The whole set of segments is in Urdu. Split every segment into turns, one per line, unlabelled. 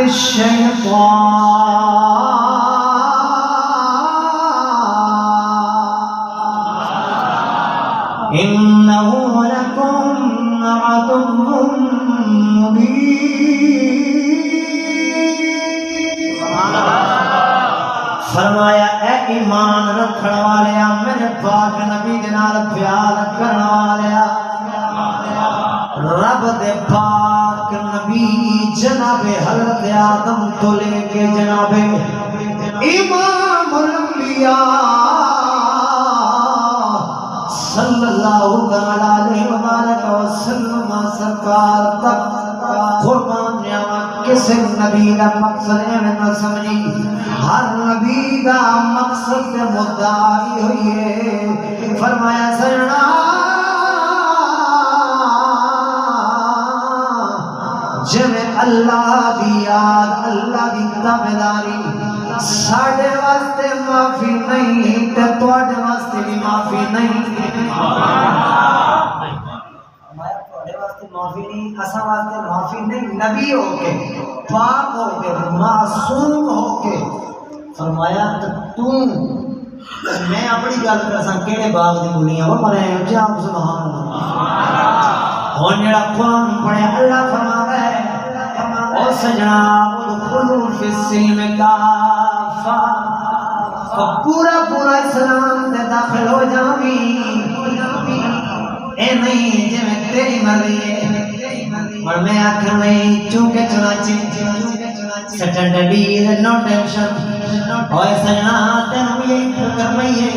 الشیطان انه لکم عدو مبین۔ فرمایا اے ایمان رکھن والیا میرے پاک نبی دے نال پیار کرن والیا، رب دے پاک نبی جناب حضرت آدم تو لے کے جناب امام الانبیاء صلی اللہ علیہ وسلم سرکار تک قربان جاواں کسی نبی دا مقصد ایویں نہ سمجھی، ہر نبی دا مقصد تے مدعی ہوئی ہے۔ فرمایا سجنا جویں اللہ دی یاد اللہ دی تابعداری ساڈے واسطے معافی نہیں تے تواڈے واسطے بھی معافی نہیں۔ معافی نہیں، اساں واسطے معافی نہیں، نبی ہو کے پاک ہو کے معصوم ہو کے۔ فرمایا تو میں اپنی گل کرساں کیڑے باغ دی گلیاں وہ مرے جا سبحان اللہ۔ ہن جڑا قرآن پڑھے اللہ فرماتا ہے او سجنا ادخلوا فی السلم کافہ، پورا پورا اسلام دے داخل ہو جاویں، اے نہیں جے میں تیری مرضی ہے اور میں آکھاں نہیں چونکہ چنانچہ سٹنڈی نو ٹینشن اوے سجنا تینوں یہی کرنی ہے۔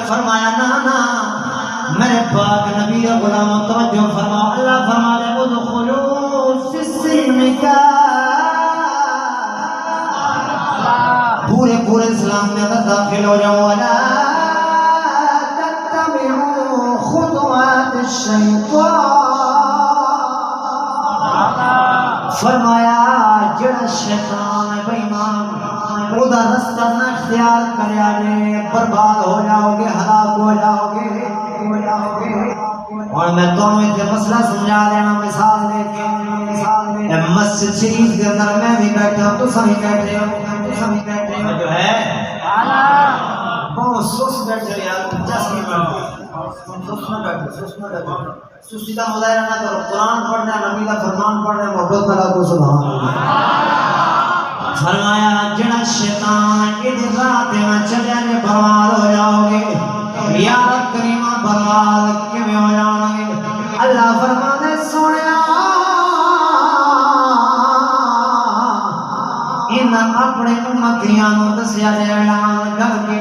فرمایا نا نا میرے پاک نبی غلام توجہ فرماؤ، اللہ فرما دے ادخلوا فی السلم کافہ، پورے پورے اسلام میں اندر داخل ہو جاؤ، ولا تتبعوا خطوات الشیطان۔ فرمایا جڑا شیطان ہے بے ایمان او دا رستہ نہ اختیار کریا جے برباد ہو جاؤ گے، ہلاک ہو جاؤ گے۔ اور میں تمہیں ایک مسئلہ سمجھا دینا مثال دے کے، مسجد شریف کے اندر میں بھی بیٹھا ہوں تو سبھی بیٹھے ہو جو ہے بہت سست بیٹھے یار، جس نہیں بیٹھے سستی کا مظاہرہ نہ کرو، قرآن پڑھنا نبی کا فرمان پڑھنا محبت کرا کو سبحان اللہ۔ فرمایا جڑا شیطان ادھر رات میں چلے گے برباد ہو جاؤ گے، یا کریمہ برباد کیویں ہو جاؤ گے؟ اللہ فرمانے سونیا انہاں اپنے امتیاں نوں دسیا جے اعلان کر کے،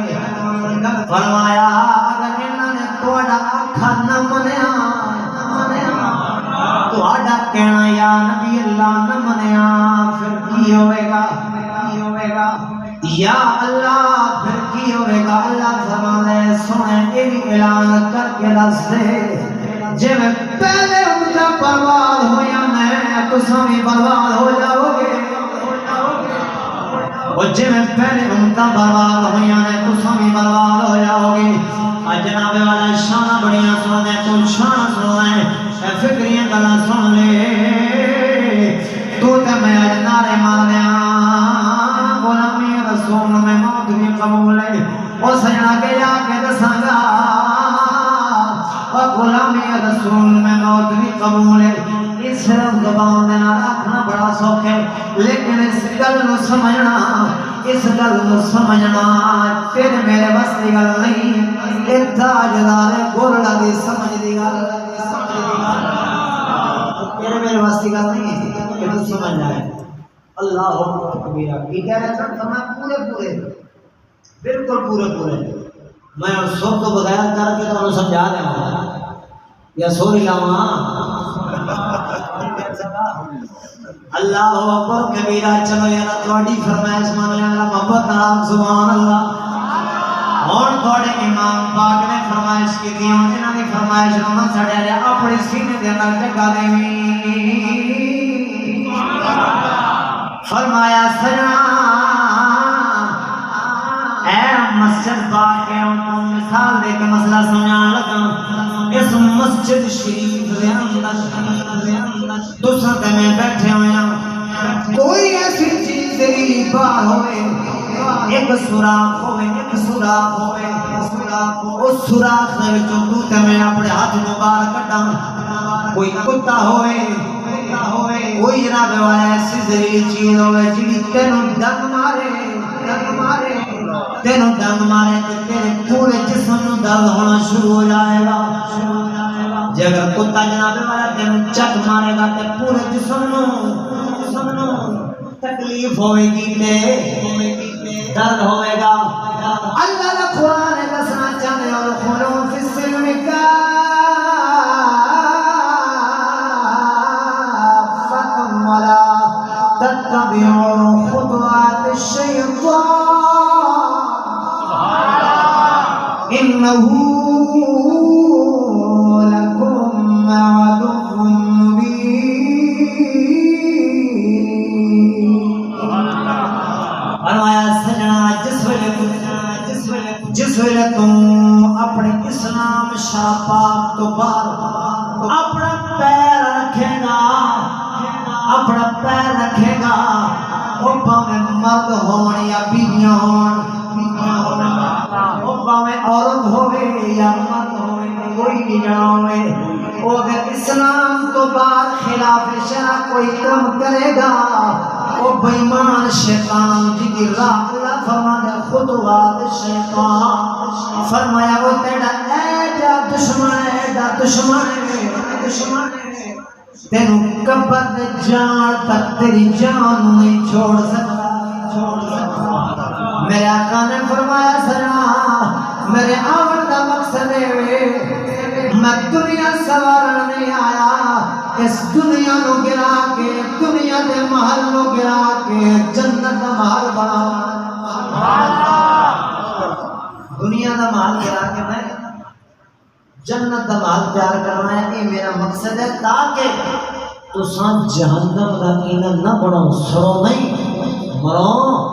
فرمایا اگر انہاں نے تہاڈا آکھا نہ منیا، تہاڈا کہنا یا نبی اللہ نہ منیا، پھر کی ہوئے گا؟ یا اللہ پھر کی ہوئے گا؟ اللہ فرمانے سنے یہ اعلان کر کے دس دے جے میں پہلے اونچا برباد ہویا میں تساں بھی برباد ہو جاؤ گے، اور جے میں پہلے اونچا برباد ہویا میں تساں بھی برباد ہو جاؤ گے۔ جناب والا شان بڑیاں سن تو شان سن فکریاں گلاں سن لے، تو تے میں نعرے ماریا غلامی رسول میں موت بھی قبول ہے، او سجنا کے جا کے دساں گا غلامی رسول میں موت بھی قبول ہے۔ اس زبان دے نال آکھنا بڑا سوکھ ہے، لیکن اس گل نو سمجھنا، اس گل نو سمجھنا تیرے میرے بس دی گل نہیں، اے تاجدار گولڑا دی سمجھ دی گل، تیرے میرے بس دی گل نہیں کہ تو سمجھ جائے۔ اللہ اکبر کبیرہ کی کہہ رہے سن فرمایا پورے پورے بالکل پورے پورے میں اور سب کو بغیر کر کے تو سمجھا دیں یا سوری لاواں۔ اللہ اکبر کبیرہ چلو یا تواڈی فرمائش مان لینا محبت نال سبحان اللہ۔ اور تھوڑے امام پاک نے فرمائش کی تھی، انہوں نے فرمائش نہ چھڑیا جا اپنے سینے دے اندر جگہ دیویں۔ فرمایا سجنا اے مسجد پاک ہے مثال دے کے مسئلہ سمجھان لگا، اس مسجد شریف دے اندر دوسرے تے میں بیٹھے ہوئے ہیں، کوئی ایسی چیز تیری باہر ہوئے ایک سوراخ ہوئے ایک سوراخ ہوئے اس سوراخ دے وچوں تو تے میں اپنے ہاتھ مبارک کڈاں کوئی کتا ہوئے کوئی جناب والا ایسی زہریلی چیز ہوئے جڑی تینوں ڈنگ مارے تینوں ڈنگ مارے تے تیرے پورے جسم نوں درد ہونا شروع ہو جائے گا جے اگر کتا جناب والا تینوں چک مارے گا تے پورے جسم نوں تکلیف ہوئے گی تے درد ہوئے گا اللہ نے قرآن دسنا چاہتے اور خلون فی السلم کافۃ ولا تتبعوا خطوات الشیطان انہ لکم عدو مبین فرمایا سجنا جس ویلے تم اپنے اسلام شاپاک تو بعد اپنا پیر رکھے گا وہ پاویں مرد ہون یا بیویاں ہون وہ پاویں عورت ہوئے یا مرد ہوئے کوئی بھی نہ ہوئے وہ اگر اسلام تو بعد خلاف شرع کوئی کام کرے گا وہ بیمان شیطان جی کی راہ اللہ فرمایا خطوات شیطان فرمایا وہ تیرا ایڈا دشمن ہے تینوں قبر دے جان تک تیری جان نہیں چھوڑ سکتا میرے آقا نے فرمایا سنا میرے آمد کا مقصد ہے میں دنیا سوارا نہیں آیا اس دنیا نو گرا کے دنیا دے محل نو گرا کے جنت دا محل بنا دنیا دا محل گرا کے میں جنت دا محل تیار کرنا ہے یہ میرا مقصد ہے تاکہ تساں جہنم دا ایندھن نہ بنو سڑو نہیں مرو